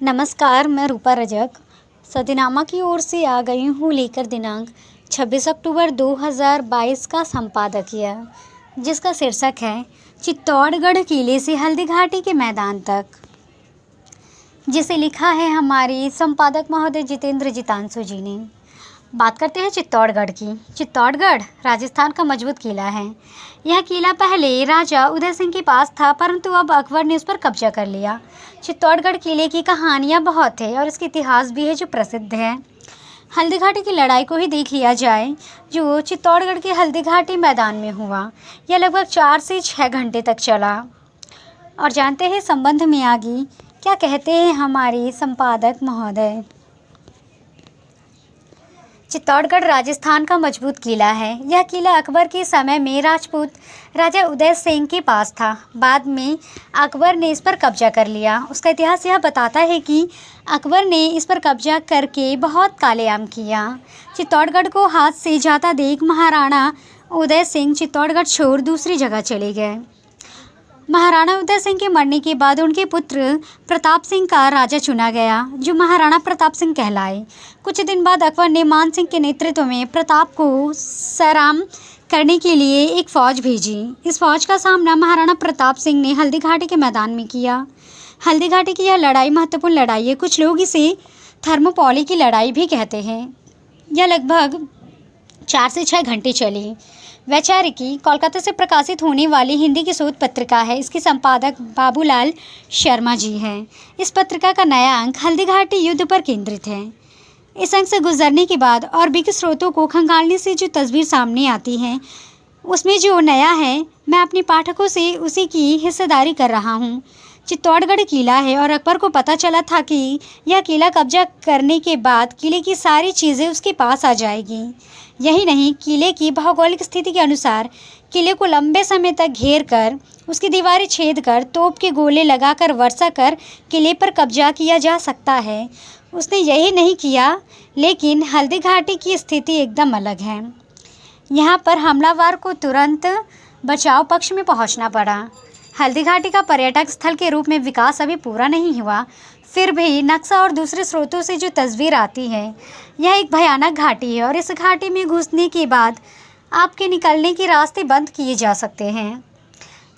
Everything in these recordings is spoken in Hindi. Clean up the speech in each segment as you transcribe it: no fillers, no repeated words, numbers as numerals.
नमस्कार, मैं रूपा रजक सदनामा की ओर से आ गई हूँ लेकर दिनांक 26 अक्टूबर 2022 का संपादकीय, जिसका शीर्षक है चित्तौड़गढ़ किले से हल्दी घाटी के मैदान तक, जिसे लिखा है हमारे संपादक महोदय जितेंद्र जितांशु जी ने। बात करते हैं चित्तौड़गढ़ की। चित्तौड़गढ़ राजस्थान का मजबूत किला है। यह किला पहले राजा उदय सिंह के पास था, परंतु अब अकबर ने उस पर कब्जा कर लिया। चित्तौड़गढ़ किले की कहानियाँ बहुत है और इसका इतिहास भी है जो प्रसिद्ध है। हल्दी घाटी की लड़ाई को ही देख लिया जाए, जो चित्तौड़गढ़ के हल्दी घाटी मैदान में हुआ। यह लगभग 4 से 6 घंटे तक चला। और जानते हैं संबंध में आगे क्या कहते हैं हमारे संपादक महोदय। चित्तौड़गढ़ राजस्थान का मजबूत किला है। यह किला अकबर के समय में राजपूत राजा उदय सिंह के पास था। बाद में अकबर ने इस पर कब्जा कर लिया। उसका इतिहास यह बताता है कि अकबर ने इस पर कब्जा करके बहुत कालेआम किया। चित्तौड़गढ़ को हाथ से जाता देख महाराणा उदय सिंह चित्तौड़गढ़ छोड़ दूसरी जगह चले गए। महाराणा उदय सिंह के मरने के बाद उनके पुत्र प्रताप सिंह का राजा चुना गया, जो महाराणा प्रताप सिंह कहलाए। कुछ दिन बाद अकबर ने मान सिंह के नेतृत्व में प्रताप को सलाम करने के लिए एक फ़ौज भेजी। इस फ़ौज का सामना महाराणा प्रताप सिंह ने हल्दी घाटी के मैदान में किया। हल्दी घाटी की यह लड़ाई महत्वपूर्ण लड़ाई है। कुछ लोग इसे थर्मोपॉली की लड़ाई भी कहते हैं। यह लगभग 4 से 6 घंटे चली। वैचारिकी कोलकाता से प्रकाशित होने वाली हिंदी की शोध पत्रिका है। इसके संपादक बाबूलाल शर्मा जी हैं। इस पत्रिका का नया अंक हल्दी घाटी युद्ध पर केंद्रित है। इस अंक से गुजरने के बाद और भी स्रोतों को खंगालने से जो तस्वीर सामने आती है, उसमें जो नया है, मैं अपने पाठकों से उसी की हिस्सेदारी कर रहा हूँ। चित्तौड़गढ़ किला है और अकबर को पता चला था कि यह किला कब्जा करने के बाद किले की सारी चीज़ें उसके पास आ जाएगी। यही नहीं, किले की भौगोलिक स्थिति के अनुसार किले को लंबे समय तक घेर कर, उसकी दीवारें छेद कर, तोप के गोले लगाकर वर्षा कर किले पर कब्जा किया जा सकता है। उसने यही नहीं किया, लेकिन हल्दी घाटी की स्थिति एकदम अलग है। यहाँ पर हमलावर को तुरंत बचाव पक्ष में पहुँचना पड़ा। हल्दी घाटी का पर्यटक स्थल के रूप में विकास अभी पूरा नहीं हुआ, फिर भी नक्शा और दूसरे स्रोतों से जो तस्वीर आती है, यह एक भयानक घाटी है और इस घाटी में घुसने के बाद आपके निकलने के रास्ते बंद किए जा सकते हैं।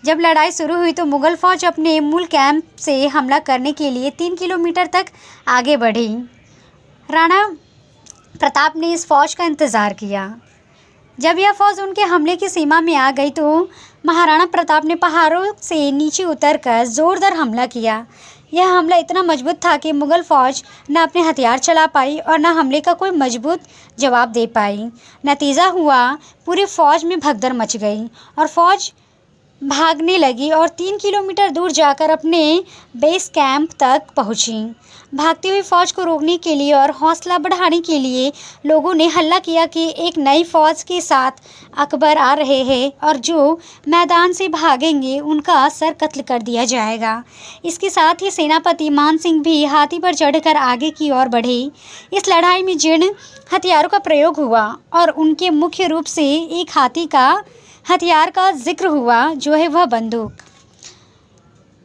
जब लड़ाई शुरू हुई तो मुगल फौज अपने मूल कैंप से हमला करने के लिए 3 किलोमीटर तक आगे बढ़ी। राणा प्रताप ने इस फौज का इंतज़ार किया। जब यह फौज उनके हमले की सीमा में आ गई तो महाराणा प्रताप ने पहाड़ों से नीचे उतरकर जोरदार हमला किया। यह हमला इतना मजबूत था कि मुगल फौज न अपने हथियार चला पाई और न हमले का कोई मजबूत जवाब दे पाई। नतीजा हुआ, पूरी फौज में भगदड़ मच गई और फौज भागने लगी और 3 किलोमीटर दूर जाकर अपने बेस कैंप तक पहुंची। भागती हुई फौज को रोकने के लिए और हौसला बढ़ाने के लिए लोगों ने हल्ला किया कि एक नई फौज के साथ अकबर आ रहे हैं और जो मैदान से भागेंगे उनका सर कत्ल कर दिया जाएगा। इसके साथ ही सेनापति मान सिंह भी हाथी पर चढ़कर आगे की ओर बढ़े। इस लड़ाई में जिन हथियारों का प्रयोग हुआ और उनके मुख्य रूप से एक हथियार का जिक्र हुआ, जो है वह बंदूक,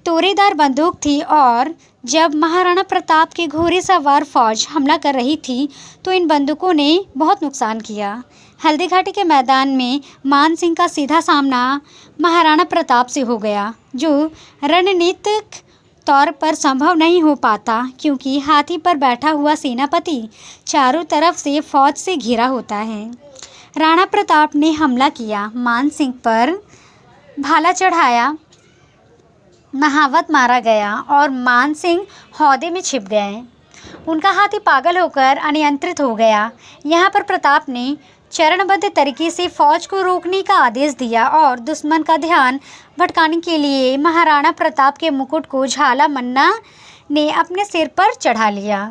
तोरेदार बंदूक थी। और जब महाराणा प्रताप की घोड़े सवार फौज हमला कर रही थी तो इन बंदूकों ने बहुत नुकसान किया। हल्दी घाटी के मैदान में मान सिंह का सीधा सामना महाराणा प्रताप से हो गया, जो रणनीतिक तौर पर संभव नहीं हो पाता, क्योंकि हाथी पर बैठा हुआ सेनापति चारों तरफ से फौज से घिरा होता है। राणा प्रताप ने हमला किया, मान सिंह पर भाला चढ़ाया, महावत मारा गया और मान सिंह हौदे में छिप गए। उनका हाथी पागल होकर अनियंत्रित हो गया। यहाँ पर प्रताप ने चरणबद्ध तरीके से फौज को रोकने का आदेश दिया और दुश्मन का ध्यान भटकाने के लिए महाराणा प्रताप के मुकुट को झाला मन्ना ने अपने सिर पर चढ़ा लिया।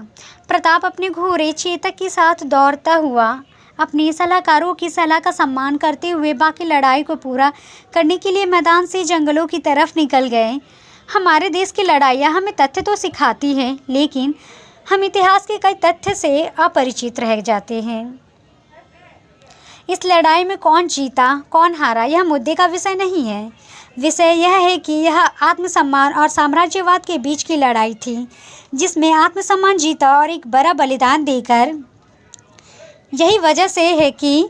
प्रताप अपने घोड़े चेतक के साथ दौड़ता हुआ अपने सलाहकारों की सलाह का सम्मान करते हुए बाकी लड़ाई को पूरा करने के लिए मैदान से जंगलों की तरफ निकल गए। हमारे देश की लड़ाइयाँ हमें तथ्य तो सिखाती हैं, लेकिन हम इतिहास के कई तथ्य से अपरिचित रह जाते हैं। इस लड़ाई में कौन जीता कौन हारा यह मुद्दे का विषय नहीं है। विषय यह है कि यह आत्मसम्मान और साम्राज्यवाद के बीच की लड़ाई थी, जिसमें आत्मसम्मान जीता और एक बड़ा बलिदान देकर। यही वजह से है कि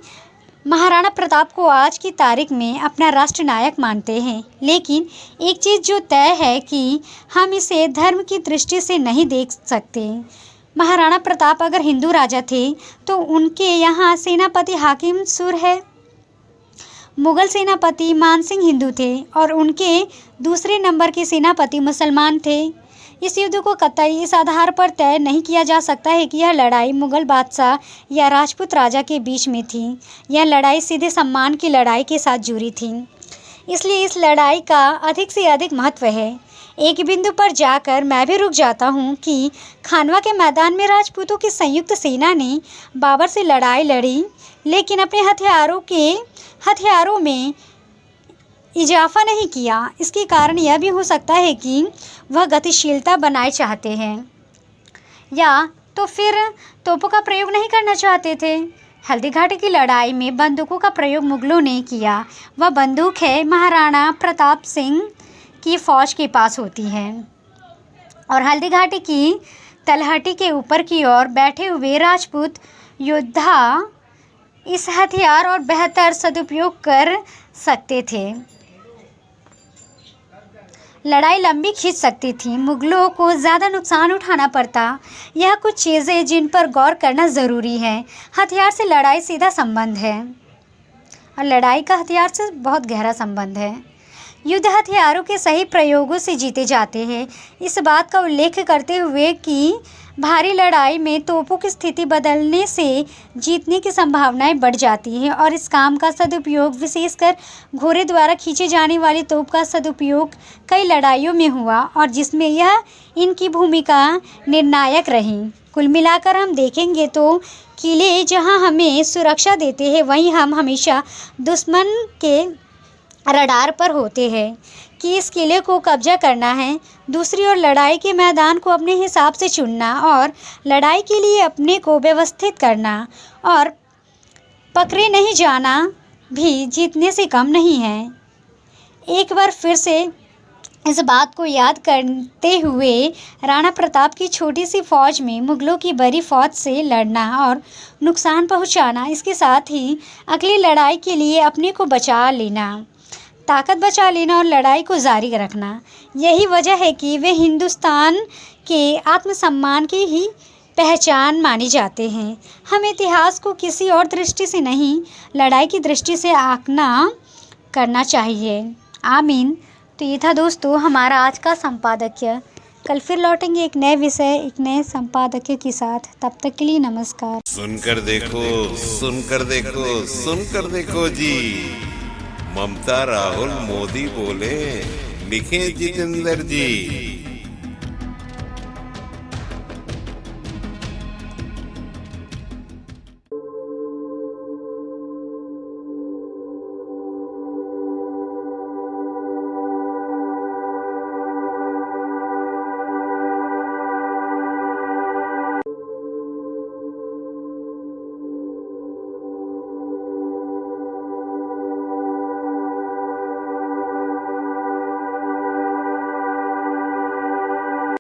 महाराणा प्रताप को आज की तारीख में अपना राष्ट्रनायक मानते हैं। लेकिन एक चीज़ जो तय है कि हम इसे धर्म की दृष्टि से नहीं देख सकते। महाराणा प्रताप अगर हिंदू राजा थे तो उनके यहाँ सेनापति हाकिम सुर है। मुगल सेनापति मानसिंह हिंदू थे और उनके दूसरे नंबर के सेनापति मुसलमान थे। इस युद्ध को कतई इस आधार पर तय नहीं किया जा सकता है कि यह लड़ाई मुगल बादशाह या राजपूत राजा के बीच में थी। यह लड़ाई सीधे सम्मान की लड़ाई के साथ जुड़ी थी, इसलिए इस लड़ाई का अधिक से अधिक महत्व है। एक बिंदु पर जाकर मैं भी रुक जाता हूँ कि खानवा के मैदान में राजपूतों की संयुक्त सेना ने बाबर से लड़ाई लड़ी, लेकिन अपने हथियारों में इजाफा नहीं किया। इसके कारण यह भी हो सकता है कि वह गतिशीलता बनाए चाहते हैं या तो फिर तोपों का प्रयोग नहीं करना चाहते थे। हल्दी घाटी की लड़ाई में बंदूकों का प्रयोग मुगलों ने किया। वह बंदूक है महाराणा प्रताप सिंह की फौज के पास होती है और हल्दी घाटी की तलहटी के ऊपर की ओर बैठे हुए राजपूत योद्धा इस हथियार और बेहतर सदुपयोग कर सकते थे। लड़ाई लंबी खींच सकती थी, मुगलों को ज़्यादा नुकसान उठाना पड़ता। यह कुछ चीज़ें जिन पर गौर करना ज़रूरी है। हथियार से लड़ाई सीधा संबंध है और लड़ाई का हथियार से बहुत गहरा संबंध है। युद्ध हथियारों के सही प्रयोगों से जीते जाते हैं। इस बात का उल्लेख करते हुए कि भारी लड़ाई में तोपों की स्थिति बदलने से जीतने की संभावनाएं बढ़ जाती हैं और इस काम का सदुपयोग, विशेषकर घोड़े द्वारा खींचे जाने वाली तोप का सदुपयोग कई लड़ाइयों में हुआ और जिसमें यह इनकी भूमिका निर्णायक रही। कुल मिलाकर हम देखेंगे तो किले जहां हमें सुरक्षा देते हैं, वहीं हम हमेशा दुश्मन के रडार पर होते हैं कि इस किले को कब्जा करना है। दूसरी ओर लड़ाई के मैदान को अपने हिसाब से चुनना और लड़ाई के लिए अपने को व्यवस्थित करना और पकड़े नहीं जाना भी जीतने से कम नहीं है। एक बार फिर से इस बात को याद करते हुए राणा प्रताप की छोटी सी फौज में मुगलों की बड़ी फौज से लड़ना और नुकसान पहुंचाना, इसके साथ ही अगली लड़ाई के लिए अपने को बचा लेना, ताकत बचा लेना और लड़ाई को जारी रखना, यही वजह है कि वे हिंदुस्तान के आत्मसम्मान की ही पहचान माने जाते हैं। हम इतिहास को किसी और दृष्टि से नहीं, लड़ाई की दृष्टि से आंकना करना चाहिए। आमीन। तो ये था दोस्तों हमारा आज का संपादकीय। कल फिर लौटेंगे एक नए विषय, एक नए संपादकीय के साथ। तब तक के लिए नमस्कार। सुनकर देखो, सुनकर देखो, सुनकर देखो जी। ममता राहुल मोदी बोले, लिखे जितेंद्र जी।